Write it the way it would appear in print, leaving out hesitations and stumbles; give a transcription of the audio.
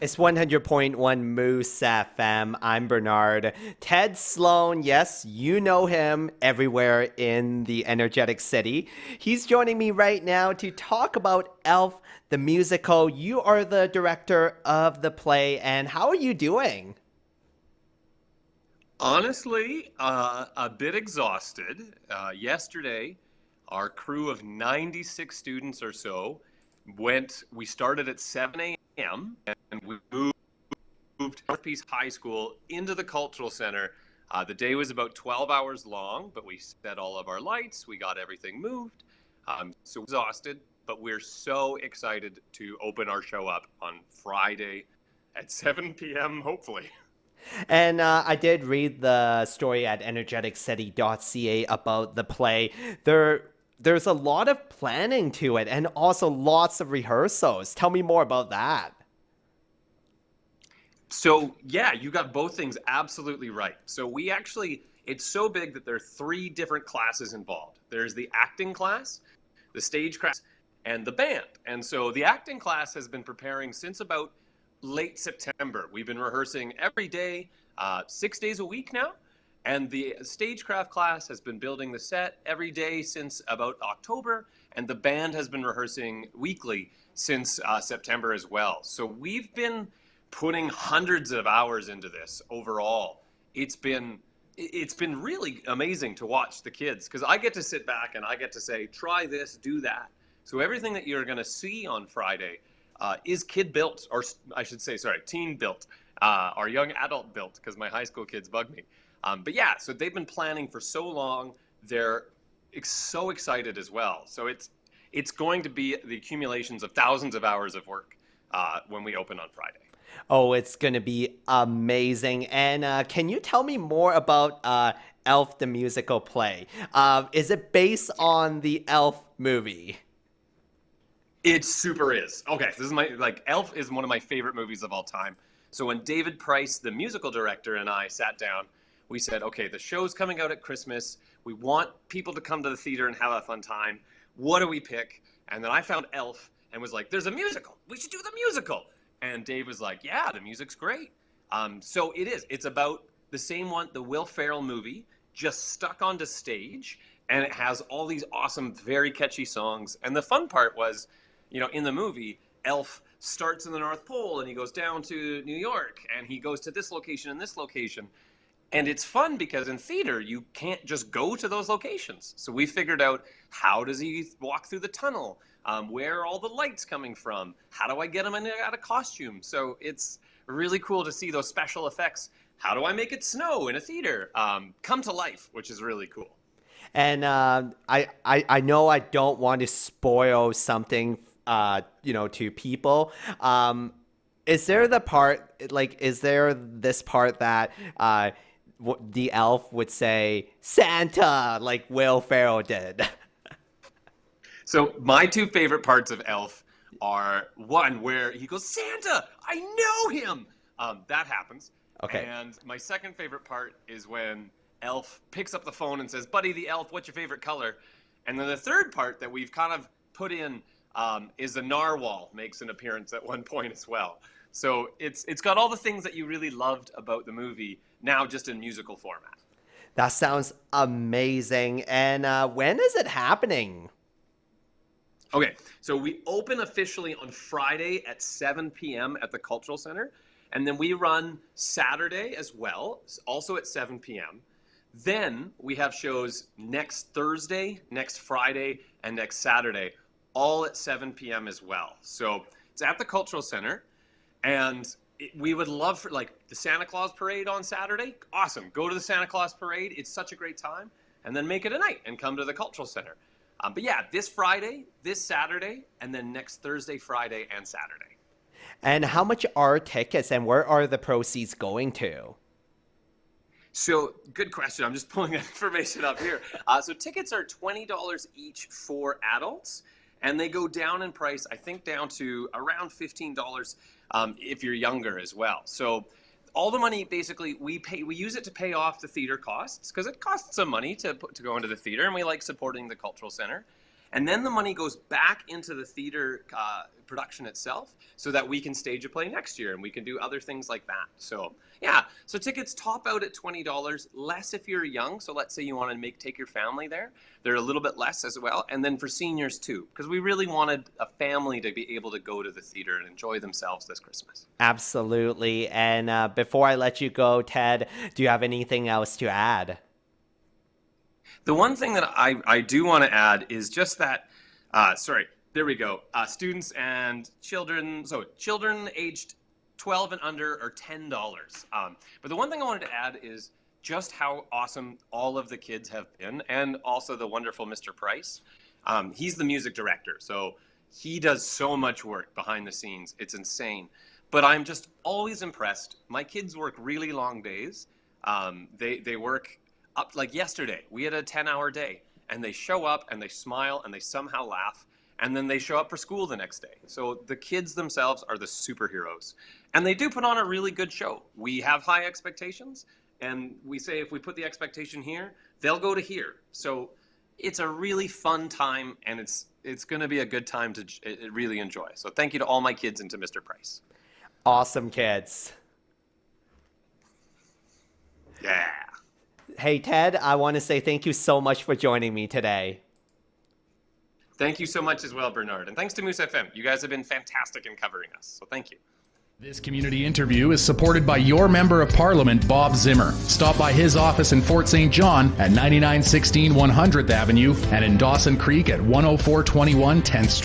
It's 100.1 Moose FM. I'm Bernard. Ted Sloan, yes, you know him everywhere in the energetic city. He's joining me right now to talk about Elf, the musical. You are the director of the play, and how are you doing? Honestly, a bit exhausted. Yesterday, our crew of 96 students or so we started at 7 a.m. and we moved North High School into the Cultural Center. The day was about 12 hours long, but we set all of our lights, we got everything moved. So exhausted, but we're so excited to open our show up on Friday at 7 p.m., hopefully. And I did read the story at energeticcity.ca about the play. There's a lot of planning to it and also lots of rehearsals. Tell me more about that. So, yeah, you got both things absolutely right. So, it's so big that there are three different classes involved. There's the acting class, the stage class, and the band. And so, the acting class has been preparing since about late September. We've been rehearsing every day, 6 days a week now. And the stagecraft class has been building the set every day since about October. And the band has been rehearsing weekly since September as well. So, we've been putting hundreds of hours into this overall. It's been really amazing to watch the kids because I get to sit back and I get to say, try this, do that. So everything that you're going to see on Friday is kid built, or I should say, sorry, teen built, or young adult built, because my high school kids bug me. But yeah, so they've been planning for so long. They're so excited as well. So it's going to be the accumulations of thousands of hours of work when we open on Friday. Oh, it's going to be amazing. And can you tell me more about Elf, the musical play? Is it based on the Elf movie? It super is. Okay, this is Elf is one of my favorite movies of all time. So when David Price, the musical director, and I sat down, we said, okay, the show's coming out at Christmas. We want people to come to the theater and have a fun time. What do we pick? And then I found Elf and was like, there's a musical. We should do the musical. And Dave was like, yeah, the music's great. So it is. It's about the same one, the Will Ferrell movie, just stuck onto stage. And it has all these awesome, very catchy songs. And the fun part was, in the movie, Elf starts in the North Pole and he goes down to New York and he goes to this location and this location. And it's fun because in theater, you can't just go to those locations. So we figured out, how does he walk through the tunnel? Where are all the lights coming from? How do I get him out of costume? So it's really cool to see those special effects. How do I make it snow in a theater? Come to life, which is really cool. And I know I don't want to spoil something, to people. Is there is there this part that the elf would say Santa like Will Ferrell did? So my two favorite parts of Elf are one where he goes, Santa, I know him. That happens. Okay. And my second favorite part is when Elf picks up the phone and says, Buddy the Elf, what's your favorite color? And then the third part that we've kind of put in is the narwhal makes an appearance at one point as well. So it's got all the things that you really loved about the movie, now just in musical format. That sounds amazing. And when is it happening? Okay, so we open officially on Friday at 7 p.m. at the Cultural Center, and then we run Saturday as well, also at 7 p.m. Then we have shows next Thursday, next Friday, and next Saturday, all at 7 p.m. as well. So it's at the Cultural Center, and we would love for the Santa Claus parade on Saturday. Awesome, go to the Santa Claus parade. It's such a great time, and then make it a night and come to the Cultural Center. But yeah, this Friday, this Saturday, and then next Thursday, Friday, and Saturday. And how much are tickets and where are the proceeds going to? So good question. I'm just pulling that information up here. So tickets are $20 each for adults, and they go down in price, I think down to around $15 if you're younger as well. So all the money, basically, we use it to pay off the theater costs because it costs some money to go into the theater, and we like supporting the Cultural Center. And then the money goes back into the theater production itself so that we can stage a play next year and we can do other things like that. So yeah, so tickets top out at $20, less if you're young. So let's say you want to take your family there. They're a little bit less as well. And then for seniors too, because we really wanted a family to be able to go to the theater and enjoy themselves this Christmas. Absolutely. And before I let you go, Ted, do you have anything else to add? The one thing that I do want to add is just that, there we go. Students and children, so children aged 12 and under are $10. But the one thing I wanted to add is just how awesome all of the kids have been, and also the wonderful Mr. Price. He's the music director, so he does so much work behind the scenes. It's insane. But I'm just always impressed. My kids work really long days. They work up, like yesterday, we had a 10-hour day, and they show up and they smile and they somehow laugh, and then they show up for school the next day. So the kids themselves are the superheroes, and they do put on a really good show. We have high expectations, and we say if we put the expectation here, they'll go to here. So it's a really fun time, and it's going to be a good time to really enjoy. So thank you to all my kids and to Mr. Price. Awesome kids. Yeah. Hey, Ted, I want to say thank you so much for joining me today. Thank you so much as well, Bernard. And thanks to Moose FM. You guys have been fantastic in covering us. So thank you. This community interview is supported by your Member of Parliament, Bob Zimmer. Stop by his office in Fort St. John at 9916 100th Avenue and in Dawson Creek at 10421 10th Street.